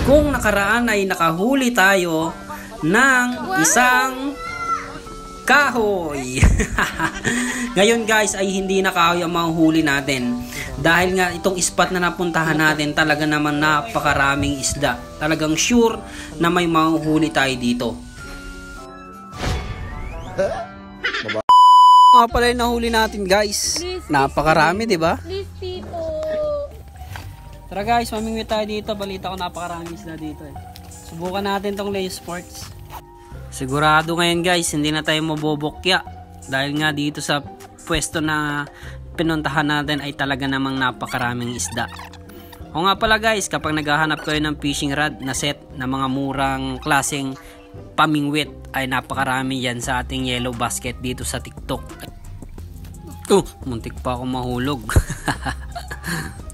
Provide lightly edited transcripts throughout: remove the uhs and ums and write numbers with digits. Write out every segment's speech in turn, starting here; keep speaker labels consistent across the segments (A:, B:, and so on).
A: kung nakaraan ay nakahuli tayo ng isang kahoy. Ngayon guys ay hindi na kahoy ang mahuhuli natin. Dahil nga itong spot na napuntahan natin talaga naman napakaraming isda. Talagang sure na may mahuhuli tayo dito. Mga pala yung nahuli natin guys. Napakarami, di ba?
B: Please, Tito.
A: Tara guys, mamingwi tayo dito. Balita ko napakaraming isda dito eh. Subukan natin tong Leo Sports. Sigurado ngayon guys, hindi na tayo mabobokya. Dahil nga dito sa pwesto na pinuntahan natin ay talaga namang napakaraming isda. O nga pala guys, kapag naghahanap kayo ng fishing rod na set na mga murang klaseng pamingwit ay napakarami yan sa ating yellow basket dito sa TikTok. Muntik pa ako mahulog.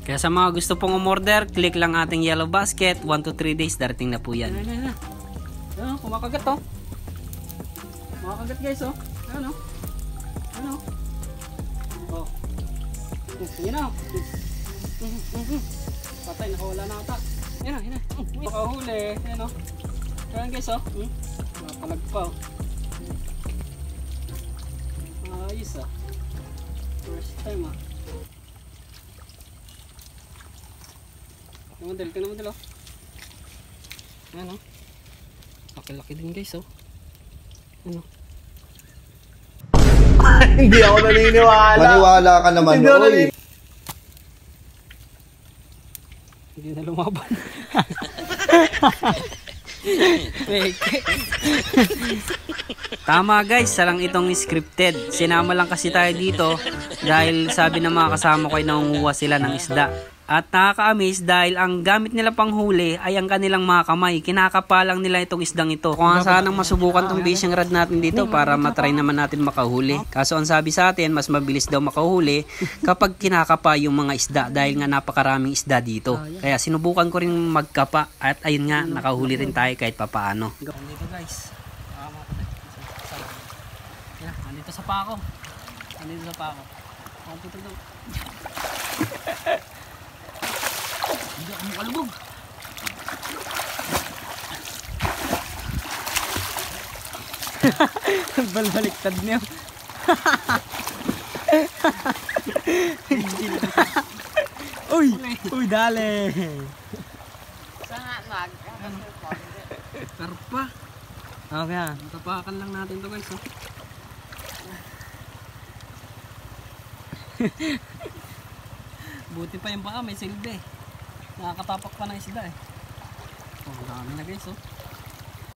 A: Kaya sa mga gusto pong umorder, click lang ating yellow basket. 1 to 3 days darating na po yan. Kumakagat to. Kumakagat guys oh. Ano? Oh. Yan na. Patay, nakawala na ata. Yan na. Makahuli. Yan o. Yan guys o. Nakapalag pa o. Ayos ah. First time ah. Tingnan mo dito. Yan o. Laki-laki din guys o. Ano?
C: Hindi ako naniniwala.
D: Maniwala ka naman, oy.
A: Hindi na lumaban. Tama guys, salang itong scripted. Sinama lang kasi tayo dito dahil sabi ng mga kasama ko ay nangunguha sila ng isda. At nakaka-amaze dahil ang gamit nila pang huli ay ang kanilang mga kamay. Kinakapalang nila itong isdang ito. Kung sanang masubukan tong fishing rod natin dito para matry naman natin makahuli. Kaso ang sabi sa atin, mas mabilis daw makahuli kapag kinakapa yung mga isda dahil nga napakaraming isda dito. Kaya sinubukan ko rin magkapa at ayun nga, nakahuli rin tayo kahit papaano. Dito guys. Nandito sa pako. Hindi ako makalubog. Balbaliktad niyo. Uy, dale.
B: Saan
A: Karpa. Okay, tapakan lang natin to guys. Buti pa yung baka may silbi. Nakakatapak pa ng isda eh. Ang dami na guys oh.